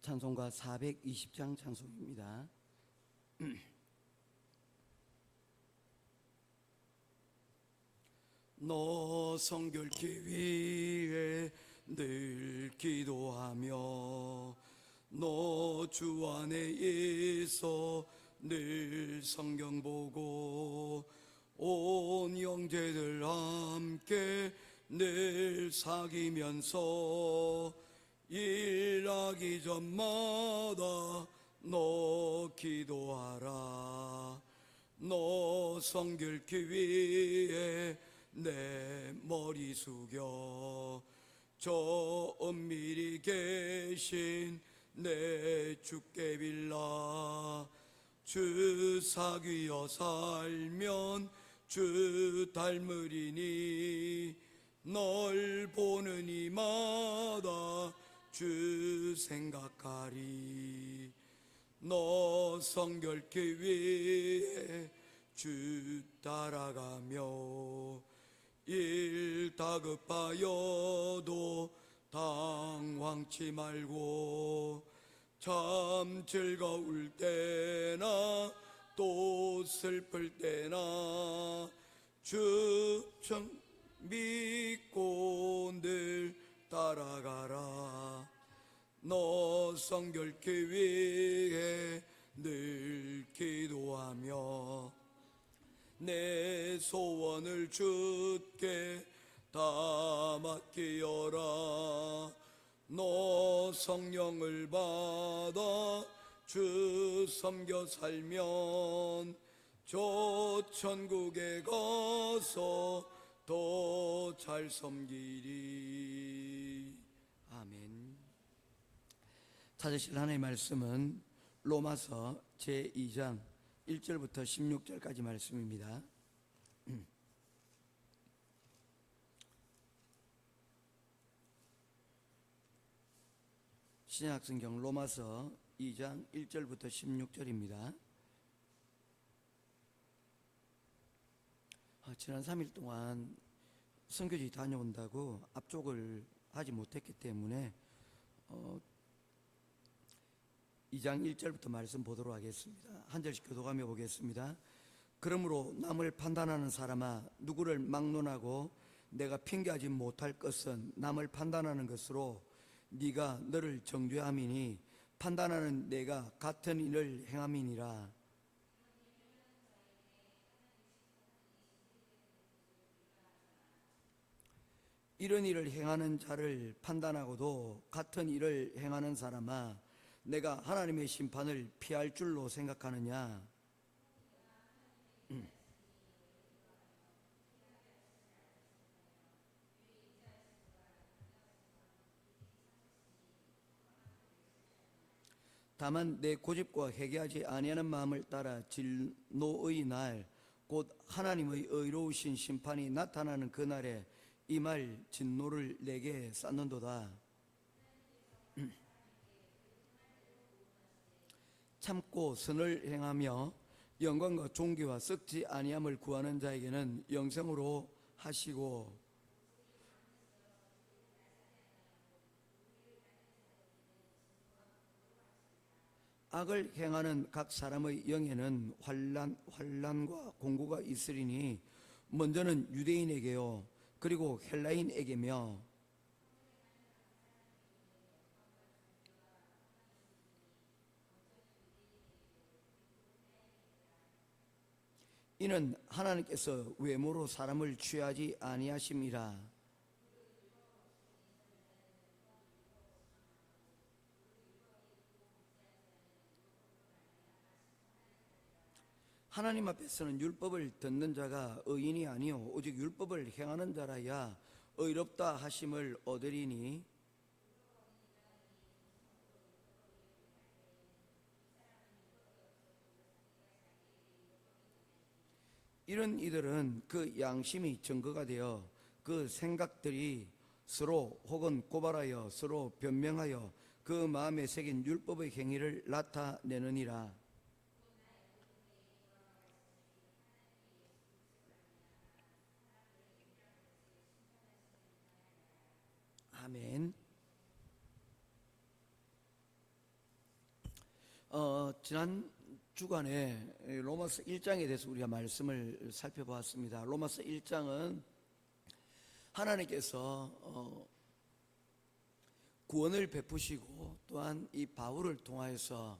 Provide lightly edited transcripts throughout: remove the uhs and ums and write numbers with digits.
찬송가 420장 찬송입니다. 너 성결케 위해 늘 기도하며 너 주 안에 있어 늘 성경 보고 온 형제들 함께 늘 사귀면서 일하기 전마다 너 기도하라. 너 성결케 위해 내 머리 숙여 저 은밀히 계신 내 주께 빌라. 주 사귀어 살면 주 닮으리니 널 보는 이마다 주 생각하리. 너 성결케 위해 주 따라가며 일 다급하여도 당황치 말고 참 즐거울 때나 또 슬플 때나 주 믿고 늘 따라가라. 너 성결케 위해 늘 기도하며 내 소원을 주께 다 맡기어라. 너 성령을 받아 주 섬겨 살면 저 천국에 가서 더 잘 섬기리. 아멘. 찾으실 하나님의 말씀은 로마서 제2장 1절부터 16절까지 말씀입니다. 신약성경 로마서 2장 1절부터 16절입니다. 지난 3일 동안 선교지 다녀온다고 앞쪽을 하지 못했기 때문에 2장 1절부터 말씀 보도록 하겠습니다. 한 절씩 교독하며 보겠습니다. 그러므로 남을 판단하는 사람아, 누구를 막론하고 내가 핑계하지 못할 것은 남을 판단하는 것으로 네가 너를 정죄함이니 판단하는 내가 같은 일을 행함이니라. 이런 일을 행하는 자를 판단하고도 같은 일을 행하는 사람아, 내가 하나님의 심판을 피할 줄로 생각하느냐? 다만 내 고집과 회개하지 아니하는 마음을 따라 진노의 날, 곧 하나님의 의로우신 심판이 나타나는 그날에 이 말 진노를 내게 쌓는도다. 참고 선을 행하며 영광과 존귀와 썩지 아니함을 구하는 자에게는 영생으로 하시고, 악을 행하는 각 사람의 영에는 환난과 공고가 있으리니 먼저는 유대인에게요 그리고 헬라인에게며 이는 하나님께서 외모로 사람을 취하지 아니하심이라. 하나님 앞에서는 율법을 듣는 자가 의인이 아니요 오직 율법을 행하는 자라야 의롭다 하심을 얻으리니, 이런 이들은 그 양심이 증거가 되어 그 생각들이 서로 혹은 고발하여 서로 변명하여 그 마음에 새긴 율법의 행위를 나타내느니라. 아멘. 지난 주간에 로마서 1장에 대해서 우리가 말씀을 살펴보았습니다. 로마서 1장은 하나님께서 구원을 베푸시고 또한 이 바울을 통하여서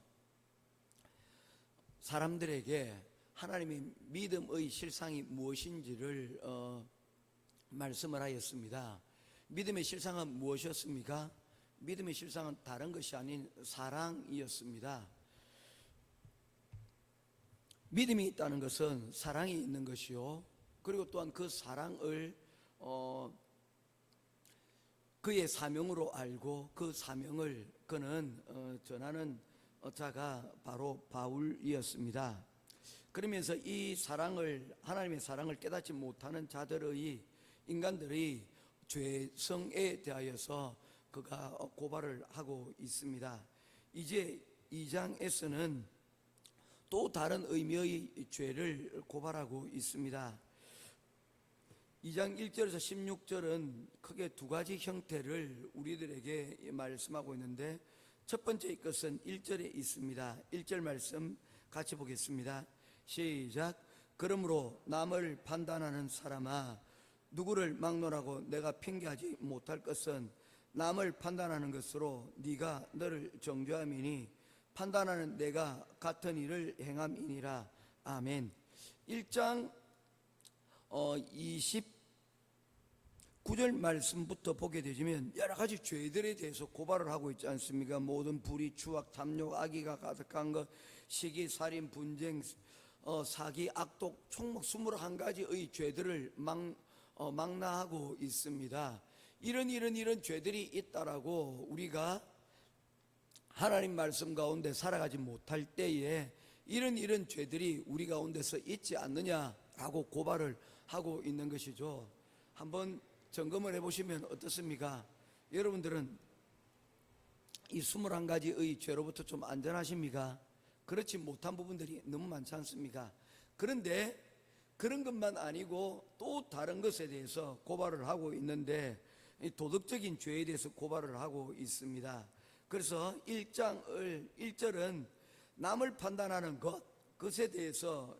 사람들에게 하나님의 믿음의 실상이 무엇인지를 말씀을 하였습니다. 믿음의 실상은 무엇이었습니까? 믿음의 실상은 다른 것이 아닌 사랑이었습니다. 믿음이 있다는 것은 사랑이 있는 것이요, 그리고 또한 그 사랑을 그의 사명으로 알고 그 사명을 그는 전하는 자가 바로 바울이었습니다. 그러면서 이 사랑을, 하나님의 사랑을 깨닫지 못하는 자들의, 인간들의 죄성에 대하여서 그가 고발을 하고 있습니다. 이제 2장에서는 또 다른 의미의 죄를 고발하고 있습니다. 2장 1절에서 16절은 크게 두 가지 형태를 우리들에게 말씀하고 있는데, 첫 번째 것은 1절에 있습니다. 1절 말씀 같이 보겠습니다. 시작. 그러므로 남을 판단하는 사람아, 누구를 막론하고 내가 핑계하지 못할 것은 남을 판단하는 것으로 네가 너를 정죄함이니 판단하는 내가 같은 일을 행함이니라. 아멘. 1장 29절 말씀부터 보게 되면 여러 가지 죄들에 대해서 고발을 하고 있지 않습니까? 모든 불의, 추악, 탐욕, 악의가 가득한 것, 시기, 살인, 분쟁, 사기, 악독, 총목 21가지의 죄들을 망라하고 있습니다. 이런 죄들이 있다라고 우리가 하나님 말씀 가운데 살아가지 못할 때에 이런 죄들이 우리 가운데서 있지 않느냐라고 고발을 하고 있는 것이죠. 한번 점검을 해보시면 어떻습니까? 여러분들은 이 21가지의 죄로부터 좀 안전하십니까? 그렇지 못한 부분들이 너무 많지 않습니까? 그런데 그런 것만 아니고 또 다른 것에 대해서 고발을 하고 있는데, 도덕적인 죄에 대해서 고발을 하고 있습니다. 그래서 1절은 남을 판단하는 그것에 대해서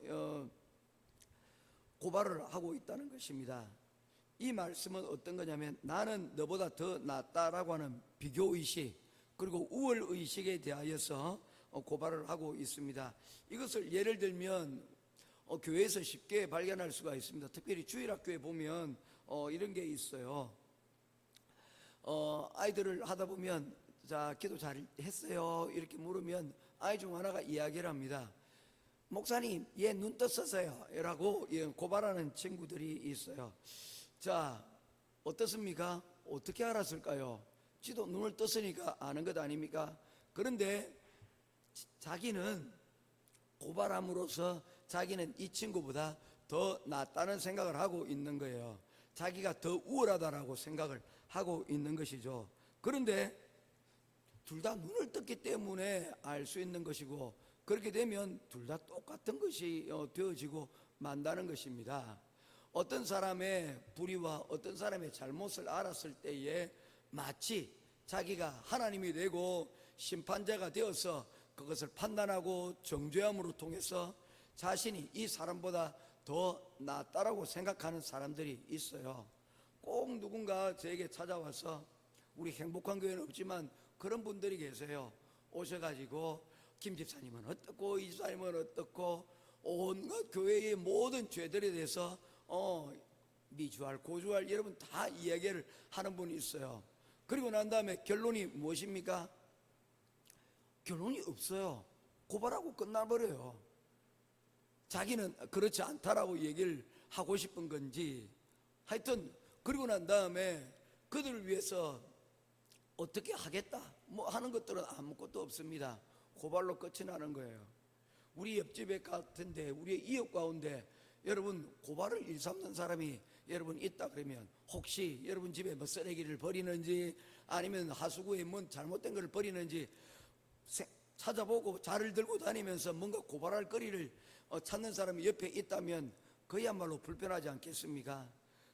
고발을 하고 있다는 것입니다. 이 말씀은 어떤 거냐면, 나는 너보다 더 낫다라고 하는 비교의식, 그리고 우월의식에 대하여서 고발을 하고 있습니다. 이것을 예를 들면 교회에서 쉽게 발견할 수가 있습니다. 특별히 주일학교에 보면 이런 게 있어요. 아이들을 하다 보면, 자, 기도 잘 했어요? 이렇게 물으면 아이 중 하나가 이야기를 합니다. 목사님, 얘 눈 떴었어요 라고 고발하는 친구들이 있어요. 자, 어떻습니까? 어떻게 알았을까요? 지도 눈을 떴으니까 아는 것 아닙니까? 그런데 자기는 고발함으로써 자기는 이 친구보다 더 낫다는 생각을 하고 있는 거예요. 자기가 더 우월하다라고 생각을 하고 있는 것이죠. 그런데 둘 다 눈을 떴기 때문에 알 수 있는 것이고, 그렇게 되면 둘 다 똑같은 것이 되어지고 만다는 것입니다. 어떤 사람의 불의와 어떤 사람의 잘못을 알았을 때에 마치 자기가 하나님이 되고 심판자가 되어서 그것을 판단하고 정죄함으로 통해서 자신이 이 사람보다 더 낫다라고 생각하는 사람들이 있어요. 꼭 누군가 저에게 찾아와서, 우리 행복한 교회는 없지만 그런 분들이 계세요. 오셔가지고 김 집사님은 어떻고 이 집사님은 어떻고 온갖 교회의 모든 죄들에 대해서 미주알 고주알 여러분 다 이야기를 하는 분이 있어요. 그리고 난 다음에 결론이 무엇입니까? 결론이 없어요. 고발하고 끝나버려요. 자기는 그렇지 않다라고 얘기를 하고 싶은 건지, 하여튼 그리고 난 다음에 그들을 위해서 어떻게 하겠다 뭐 하는 것들은 아무것도 없습니다. 고발로 끝이 나는 거예요. 우리 옆집에 같은데, 우리의 이웃 가운데 여러분 고발을 일삼는 사람이 여러분 있다 그러면, 혹시 여러분 집에 뭐 쓰레기를 버리는지 아니면 하수구에 뭔 잘못된 걸 버리는지 찾아보고 자를 들고 다니면서 뭔가 고발할 거리를 찾는 사람이 옆에 있다면 그야말로 불편하지 않겠습니까?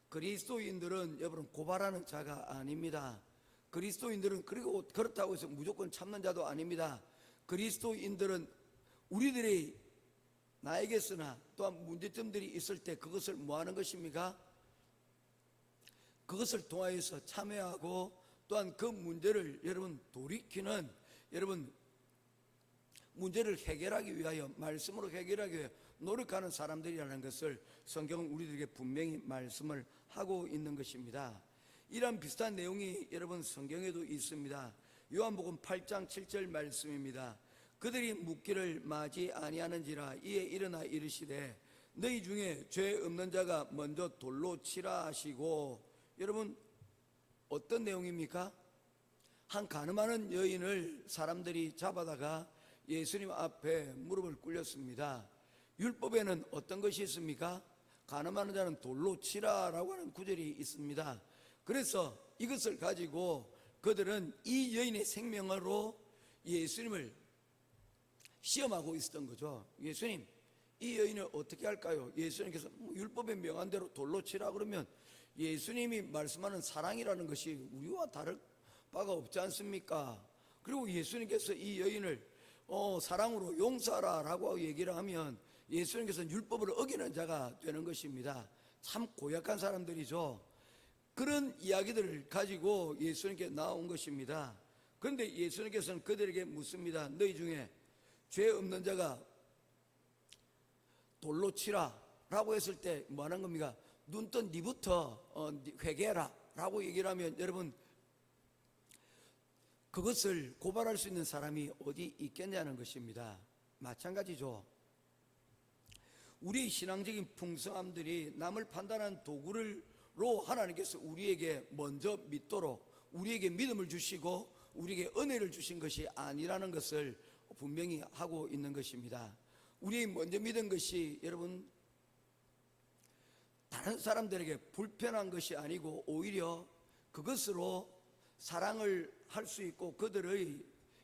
그리스도인들은 여러분 고발하는 자가 아닙니다. 그리스도인들은, 그리고 그렇다고 해서 무조건 참는 자도 아닙니다. 그리스도인들은 우리들이 나에게서나 또한 문제점들이 있을 때 그것을 뭐 하는 것입니까? 그것을 통하여서 참여하고 또한 그 문제를 여러분 돌이키는, 여러분 문제를 해결하기 위하여, 말씀으로 해결하기 위하여 노력하는 사람들이라는 것을 성경은 우리들에게 분명히 말씀을 하고 있는 것입니다. 이런 비슷한 내용이 여러분 성경에도 있습니다. 요한복음 8장 7절 말씀입니다. 그들이 묻기를 마지 아니하는지라 이에 일어나 이르시되 너희 중에 죄 없는 자가 먼저 돌로 치라 하시고, 여러분 어떤 내용입니까? 한 가늠하는 여인을 사람들이 잡아다가 예수님 앞에 무릎을 꿇렸습니다. 율법에는 어떤 것이 있습니까? 가늠하는 자는 돌로 치라라고 하는 구절이 있습니다. 그래서 이것을 가지고 그들은 이 여인의 생명으로 예수님을 시험하고 있었던 거죠. 예수님, 이 여인을 어떻게 할까요? 예수님께서 율법에 명한 대로 돌로 치라 그러면 예수님이 말씀하는 사랑이라는 것이 우리와 다를 바가 없지 않습니까? 그리고 예수님께서 이 여인을 사랑으로 용서하라라고 얘기를 하면 예수님께서는 율법을 어기는 자가 되는 것입니다. 참 고약한 사람들이죠. 그런 이야기들을 가지고 예수님께 나온 것입니다. 그런데 예수님께서는 그들에게 묻습니다. 너희 중에 죄 없는 자가 돌로 치라 라고 했을 때 뭐 하는 겁니까? 눈뜬 니부터 회개해라 라고 얘기를 하면 여러분 그것을 고발할 수 있는 사람이 어디 있겠냐는 것입니다. 마찬가지죠. 우리의 신앙적인 풍성함들이 남을 판단하는 도구로 하나님께서 우리에게 먼저 믿도록 우리에게 믿음을 주시고 우리에게 은혜를 주신 것이 아니라는 것을 분명히 하고 있는 것입니다. 우리 먼저 믿은 것이 여러분 다른 사람들에게 불편한 것이 아니고 오히려 그것으로 사랑을 할 수 있고 그들의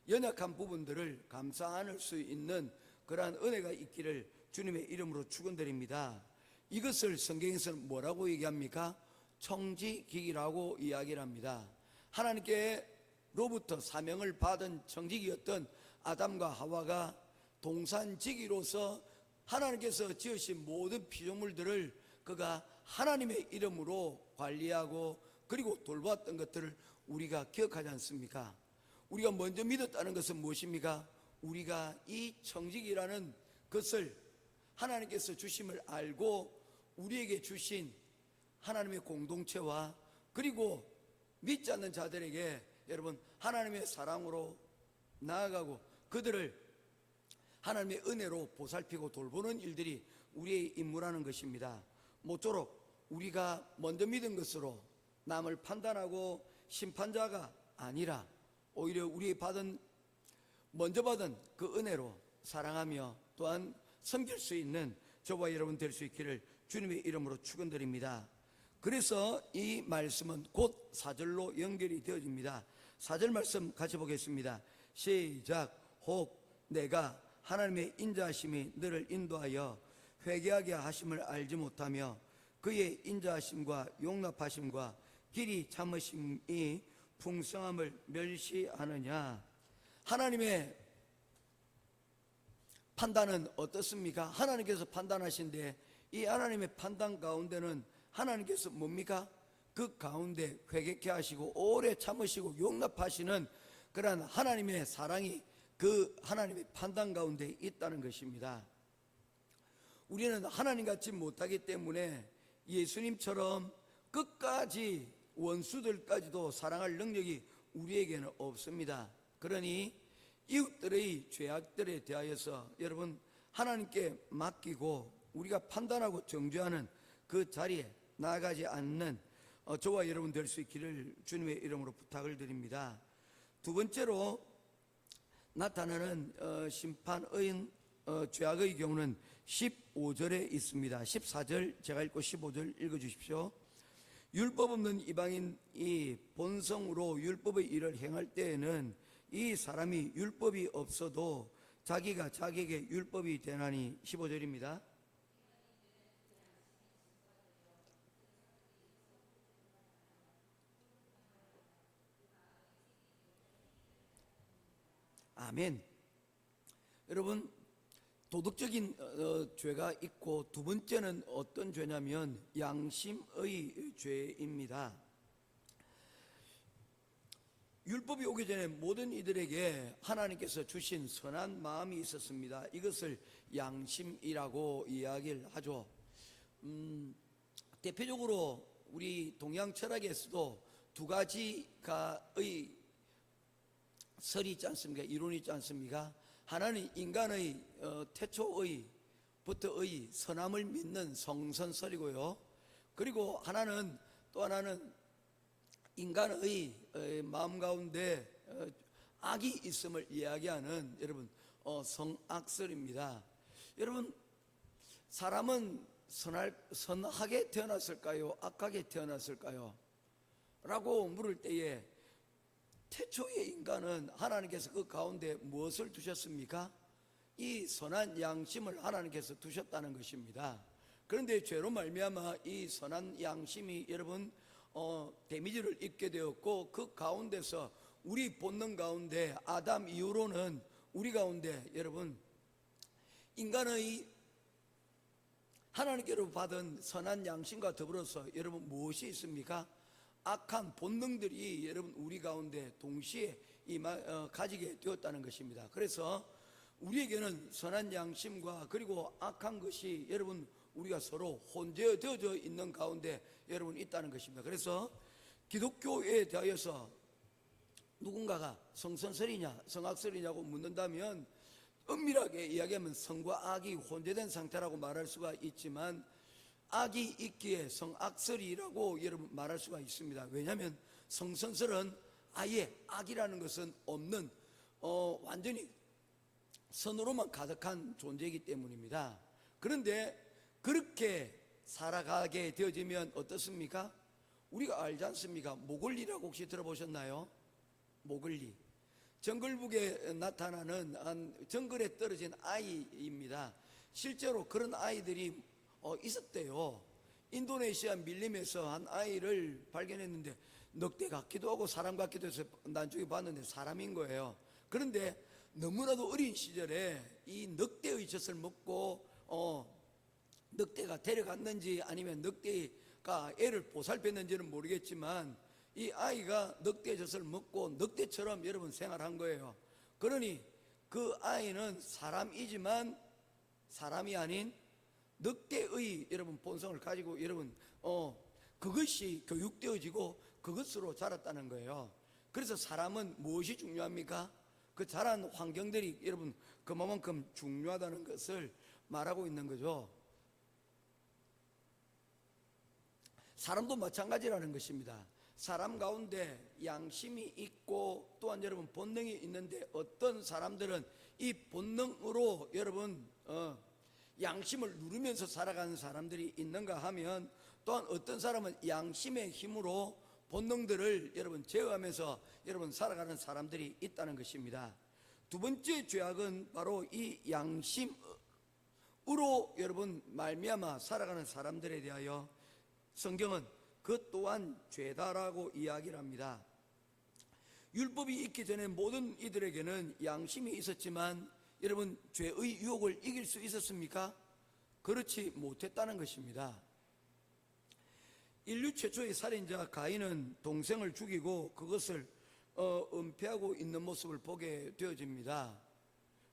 연약한 부분들을 감싸 안을 수 있는 그러한 은혜가 있기를 주님의 이름으로 축원드립니다. 이것을 성경에서는 뭐라고 얘기합니까? 청지기라고 이야기를 합니다. 하나님께로부터 사명을 받은 청지기였던 아담과 하와가 동산지기로서 하나님께서 지으신 모든 피조물들을 그가 하나님의 이름으로 관리하고 그리고 돌보았던 것들을 우리가 기억하지 않습니까? 우리가 먼저 믿었다는 것은 무엇입니까? 우리가 이 청지기라는 것을 하나님께서 주심을 알고 우리에게 주신 하나님의 공동체와 그리고 믿지 않는 자들에게 여러분 하나님의 사랑으로 나아가고 그들을 하나님의 은혜로 보살피고 돌보는 일들이 우리의 임무라는 것입니다. 모쪼록 우리가 먼저 믿은 것으로 남을 판단하고 심판자가 아니라 오히려 우리 먼저 받은 그 은혜로 사랑하며 또한 섬길 수 있는 저와 여러분 될 수 있기를 주님의 이름으로 축원드립니다. 그래서 이 말씀은 곧 4절로 연결이 되어집니다. 4절 말씀 같이 보겠습니다. 시작. 혹 내가 하나님의 인자하심이 너를 인도하여 회개하게 하심을 알지 못하며 그의 인자하심과 용납하심과 길이 참으심이 풍성함을 멸시하느냐. 하나님의 판단은 어떻습니까? 하나님께서 판단하신데 이 하나님의 판단 가운데는 하나님께서 뭡니까? 그 가운데 회개케 하시고 오래 참으시고 용납하시는 그러한 하나님의 사랑이 그 하나님의 판단 가운데 있다는 것입니다. 우리는 하나님 같지 못하기 때문에 예수님처럼 끝까지 원수들까지도 사랑할 능력이 우리에게는 없습니다. 그러니 이웃들의 죄악들에 대하여서 여러분 하나님께 맡기고 우리가 판단하고 정죄하는 그 자리에 나아가지 않는 저와 여러분 될 수 있기를 주님의 이름으로 부탁을 드립니다. 두 번째로 나타나는 심판의 죄악의 경우는 15절에 있습니다. 14절 제가 읽고 15절 읽어주십시오. 율법 없는 이방인이 본성으로 율법의 일을 행할 때에는 이 사람이 율법이 없어도 자기가 자기에게 율법이 되나니. 15절입니다. 아멘. 여러분 도덕적인 죄가 있고, 두 번째는 어떤 죄냐면 양심의 죄입니다. 율법이 오기 전에 모든 이들에게 하나님께서 주신 선한 마음이 있었습니다. 이것을 양심이라고 이야기를 하죠. 대표적으로 우리 동양 철학에서도 두 가지가의 설이 있지 않습니까? 이론이 있지 않습니까? 하나는 인간의 태초의부터의 선함을 믿는 성선설이고요. 그리고 또 하나는 인간의 마음 가운데 악이 있음을 이야기하는 여러분 성악설입니다. 여러분, 사람은 선하게 태어났을까요? 악하게 태어났을까요? 라고 물을 때에 태초의 인간은 하나님께서 그 가운데 무엇을 두셨습니까? 이 선한 양심을 하나님께서 두셨다는 것입니다. 그런데 죄로 말미암아 이 선한 양심이 여러분 데미지를 입게 되었고, 그 가운데서 우리 본능 가운데 아담 이후로는 우리 가운데 여러분 인간의 하나님께로 받은 선한 양심과 더불어서 여러분 무엇이 있습니까? 악한 본능들이 여러분 우리 가운데 동시에 가지게 되었다는 것입니다. 그래서 우리에게는 선한 양심과 그리고 악한 것이 여러분 우리가 서로 혼재되어져 있는 가운데 여러분 있다는 것입니다. 그래서 기독교에 대하여서 누군가가 성선설이냐 성악설이냐고 묻는다면 엄밀하게 이야기하면 성과 악이 혼재된 상태라고 말할 수가 있지만, 악이 있기에 성악설이라고 여러분 말할 수가 있습니다. 왜냐하면 성선설은 아예 악이라는 것은 없는 완전히 선으로만 가득한 존재이기 때문입니다. 그런데 그렇게 살아가게 되어지면 어떻습니까? 우리가 알지 않습니까? 모글리라고 혹시 들어보셨나요? 모글리, 정글북에 나타나는 정글에 떨어진 아이입니다. 실제로 그런 아이들이 있었대요. 인도네시아 밀림에서 한 아이를 발견했는데 늑대 같기도 하고 사람 같기도 해서 나중에 봤는데 사람인 거예요. 그런데 너무나도 어린 시절에 이 늑대의 젖을 먹고 늑대가 데려갔는지 아니면 늑대가 애를 보살폈는지는 모르겠지만, 이 아이가 늑대 젖을 먹고 늑대처럼 여러분 생활한 거예요. 그러니 그 아이는 사람이지만 사람이 아닌 늑대의 여러분 본성을 가지고 여러분 그것이 교육되어지고 그것으로 자랐다는 거예요. 그래서 사람은 무엇이 중요합니까? 그 자란 환경들이 여러분 그만큼 중요하다는 것을 말하고 있는 거죠. 사람도 마찬가지라는 것입니다. 사람 가운데 양심이 있고 또한 여러분 본능이 있는데, 어떤 사람들은 이 본능으로 여러분 양심을 누르면서 살아가는 사람들이 있는가 하면, 또한 어떤 사람은 양심의 힘으로 본능들을 여러분 제어하면서 여러분 살아가는 사람들이 있다는 것입니다. 두 번째 죄악은 바로 이 양심으로 여러분 말미암아 살아가는 사람들에 대하여 성경은 그 또한 죄다라고 이야기를 합니다. 율법이 있기 전에 모든 이들에게는 양심이 있었지만 여러분 죄의 유혹을 이길 수 있었습니까? 그렇지 못했다는 것입니다. 인류 최초의 살인자 가인은 동생을 죽이고 그것을 은폐하고 있는 모습을 보게 되어집니다.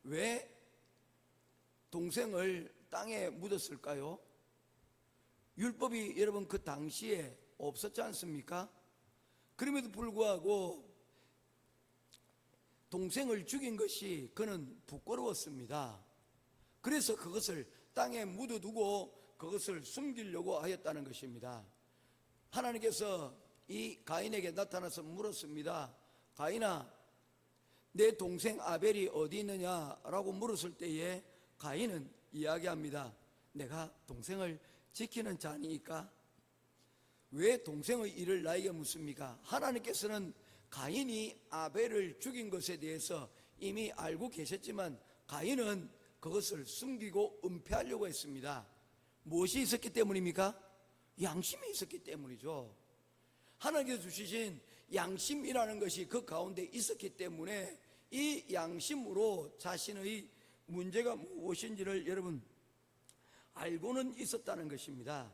왜 동생을 땅에 묻었을까요? 율법이 여러분 그 당시에 없었지 않습니까? 그럼에도 불구하고 동생을 죽인 것이 그는 부끄러웠습니다. 그래서 그것을 땅에 묻어두고 그것을 숨기려고 하였다는 것입니다. 하나님께서 이 가인에게 나타나서 물었습니다. 가인아, 내 동생 아벨이 어디 있느냐라고 물었을 때에 가인은 이야기합니다. 내가 동생을 지키는 자니까 왜 동생의 일을 나에게 묻습니까? 하나님께서는 가인이 아벨을 죽인 것에 대해서 이미 알고 계셨지만 가인은 그것을 숨기고 은폐하려고 했습니다. 무엇이 있었기 때문입니까? 양심이 있었기 때문이죠. 하나님께서 주시신 양심이라는 것이 그 가운데 있었기 때문에 이 양심으로 자신의 문제가 무엇인지를 여러분 알고는 있었다는 것입니다.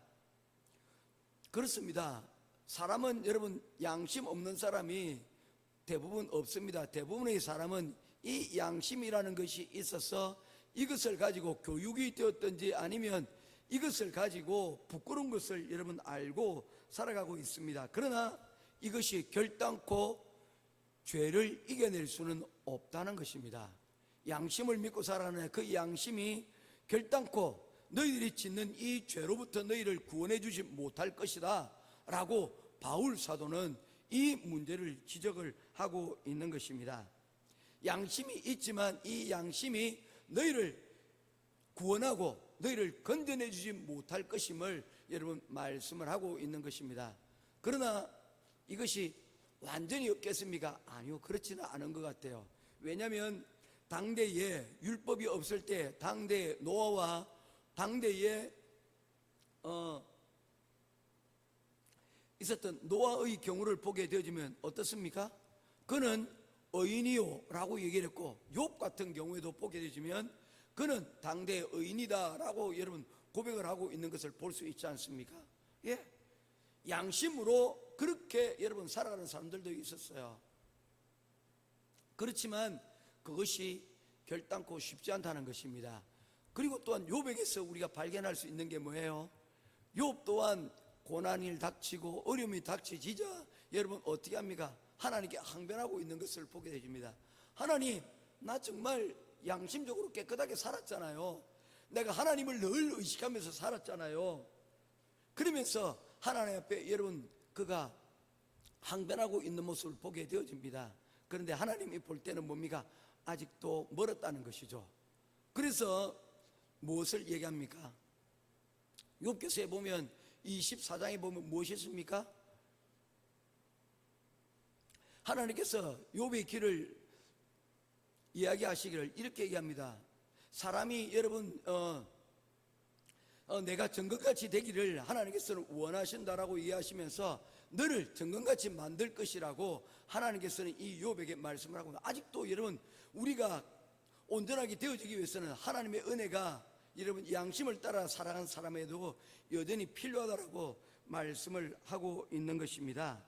그렇습니다. 사람은 여러분 양심 없는 사람이 대부분 없습니다. 대부분의 사람은 이 양심이라는 것이 있어서 이것을 가지고 교육이 되었든지 아니면 이것을 가지고 부끄러운 것을 여러분 알고 살아가고 있습니다. 그러나 이것이 결단코 죄를 이겨낼 수는 없다는 것입니다. 양심을 믿고 살아가는 그 양심이 결단코 너희들이 짓는 이 죄로부터 너희를 구원해 주지 못할 것이다 라고 바울 사도는 이 문제를 지적을 하고 있는 것입니다. 양심이 있지만 이 양심이 너희를 구원하고 너희를 건져내 주지 못할 것임을 여러분 말씀을 하고 있는 것입니다. 그러나 이것이 완전히 없겠습니까? 아니요, 그렇지는 않은 것 같아요. 왜냐하면 당대에 율법이 없을 때 당대의 노아와 당대에 있었던 노아의 경우를 보게 되어지면 어떻습니까? 그는 의인이요 라고 얘기를 했고, 욥 같은 경우에도 보게 되어지면 그는 당대의 의인이다 라고 여러분 고백을 하고 있는 것을 볼 수 있지 않습니까? 예, 양심으로 그렇게 여러분 살아가는 사람들도 있었어요. 그렇지만 그것이 결단코 쉽지 않다는 것입니다. 그리고 또한 욥에게서 우리가 발견할 수 있는 게 뭐예요? 욥 또한 고난이 닥치고 어려움이 닥치지자 여러분 어떻게 합니까? 하나님께 항변하고 있는 것을 보게 됩니다. 하나님, 나 정말 양심적으로 깨끗하게 살았잖아요. 내가 하나님을 늘 의식하면서 살았잖아요. 그러면서 하나님 앞에 여러분 그가 항변하고 있는 모습을 보게 되어집니다. 그런데 하나님이 볼 때는 뭡니까? 아직도 멀었다는 것이죠. 그래서 무엇을 얘기합니까? 욥기서에 보면 24장에 보면 무엇이 있습니까? 하나님께서 욥의 길을 이야기하시기를 이렇게 얘기합니다. 사람이 여러분 내가 정금같이 되기를 하나님께서는 원하신다라고 이해하시면서 너를 정금같이 만들 것이라고 하나님께서는 이 욥에게 말씀을 하고, 아직도 여러분 우리가 온전하게 되어지기 위해서는 하나님의 은혜가 여러분 양심을 따라 살아가는 사람에도 여전히 필요하다라고 말씀을 하고 있는 것입니다.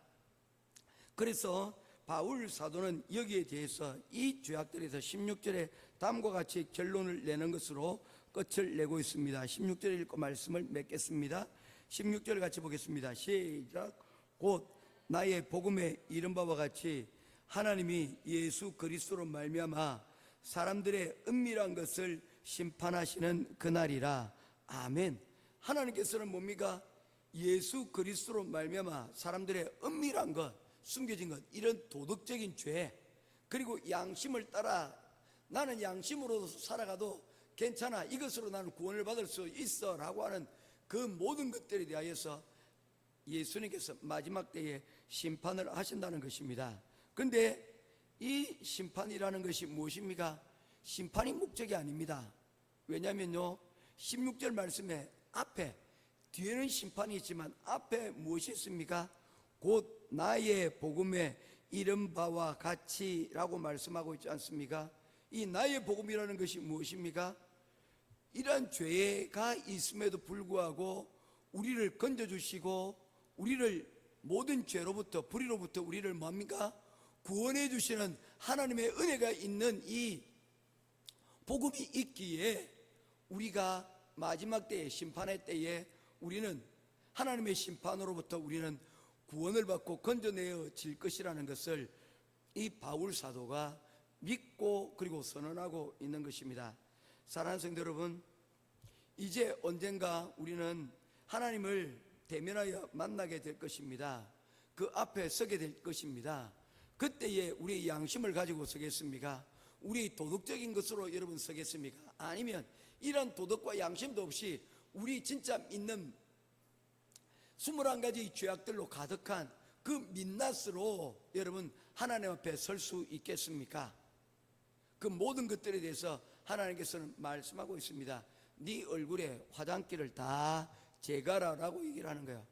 그래서 바울 사도는 여기에 대해서 이 죄악들에서 16절에 다음과 같이 결론을 내는 것으로 끝을 내고 있습니다. 16절 읽고 말씀을 맺겠습니다. 16절 같이 보겠습니다. 시작. 곧 나의 복음에 이른 바와 같이 하나님이 예수 그리스도로 말미암아 사람들의 은밀한 것을 심판하시는 그날이라. 아멘. 하나님께서는 뭡니까? 예수 그리스도로 말미암아 사람들의 은밀한 것, 숨겨진 것, 이런 도덕적인 죄, 그리고 양심을 따라 나는 양심으로 살아가도 괜찮아, 이것으로 나는 구원을 받을 수 있어 라고 하는 그 모든 것들에 대하여서 예수님께서 마지막 때에 심판을 하신다는 것입니다. 그런데 이 심판이라는 것이 무엇입니까? 심판이 목적이 아닙니다. 왜냐하면요, 16절 말씀에 앞에, 뒤에는 심판이 있지만 앞에 무엇이 있습니까? 곧 나의 복음에 이른 바와 같이 라고 말씀하고 있지 않습니까? 이 나의 복음이라는 것이 무엇입니까? 이러한 죄가 있음에도 불구하고 우리를 건져주시고 우리를 모든 죄로부터, 불의로부터 우리를 뭡니까? 구원해 주시는 하나님의 은혜가 있는 이 복음이 있기에 우리가 마지막 때에, 심판의 때에 우리는 하나님의 심판으로부터 우리는 구원을 받고 건져내어질 것이라는 것을 이 바울 사도가 믿고 그리고 선언하고 있는 것입니다. 사랑하는 성도 여러분, 이제 언젠가 우리는 하나님을 대면하여 만나게 될 것입니다. 그 앞에 서게 될 것입니다. 그때에 우리의 양심을 가지고 서겠습니까? 우리의 도덕적인 것으로 여러분 서겠습니까? 아니면 이런 도덕과 양심도 없이 우리 진짜 믿는 21가지 죄악들로 가득한 그 민낯으로 여러분 하나님 앞에 설 수 있겠습니까? 그 모든 것들에 대해서 하나님께서는 말씀하고 있습니다. 네 얼굴에 화장기를 다 제거하라 라고 얘기를 하는 거예요.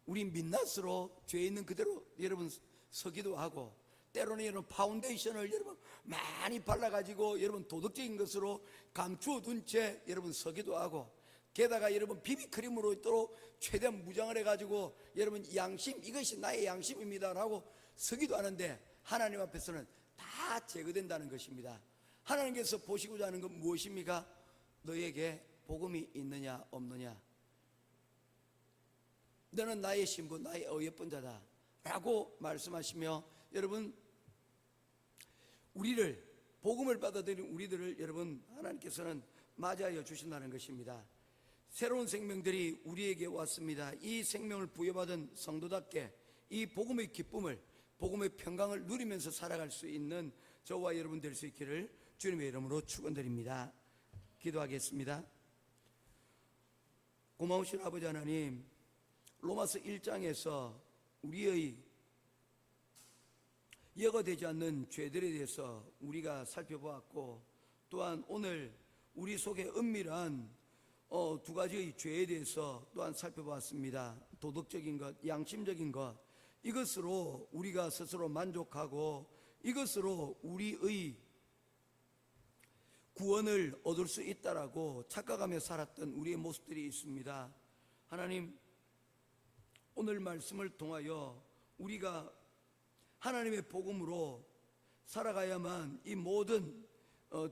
우리 민낯으로 죄 있는 그대로 여러분 서기도 하고 때로는 여러분 파운데이션을 여러분 많이 발라가지고 여러분 도덕적인 것으로 감추어 둔 채 여러분 서기도 하고, 게다가 여러분 비비크림으로 또 최대한 무장을 해가지고 여러분 양심, 이것이 나의 양심입니다라고 서기도 하는데, 하나님 앞에서는 다 제거된다는 것입니다. 하나님께서 보시고자 하는 건 무엇입니까? 너에게 복음이 있느냐 없느냐, 너는 나의 신부, 나의 어여쁜 자다 라고 말씀하시며, 여러분 우리를, 복음을 받아들인 우리들을 여러분 하나님께서는 맞이하여 주신다는 것입니다. 새로운 생명들이 우리에게 왔습니다. 이 생명을 부여받은 성도답게 이 복음의 기쁨을, 복음의 평강을 누리면서 살아갈 수 있는 저와 여러분 될 수 있기를 주님의 이름으로 축원드립니다. 기도하겠습니다. 고마우신 아버지 하나님, 로마서 1장에서 우리의 예거되지 않는 죄들에 대해서 우리가 살펴보았고, 또한 오늘 우리 속에 은밀한 두 가지의 죄에 대해서 또한 살펴보았습니다. 도덕적인 것, 양심적인 것, 이것으로 우리가 스스로 만족하고 이것으로 우리의 구원을 얻을 수 있다라고 착각하며 살았던 우리의 모습들이 있습니다. 하나님, 오늘 말씀을 통하여 우리가 하나님의 복음으로 살아가야만 이 모든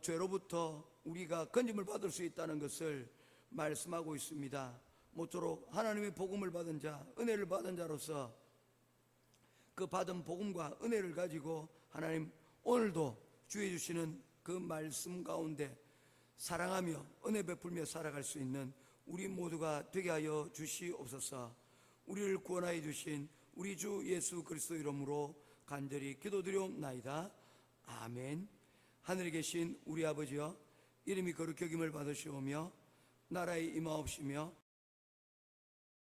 죄로부터 우리가 건짐을 받을 수 있다는 것을 말씀하고 있습니다. 모쪼록 하나님의 복음을 받은 자, 은혜를 받은 자로서 그 받은 복음과 은혜를 가지고 하나님 오늘도 주해 주시는 그 말씀 가운데 사랑하며 은혜 베풀며 살아갈 수 있는 우리 모두가 되게 하여 주시옵소서. 우리를 구원하여 주신 우리 주 예수 그리스도 이름으로 간절히 기도드리옵나이다. 아멘. 하늘에 계신 우리 아버지여, 이름이 거룩히 여김을 받으시오며 나라의 임하옵시며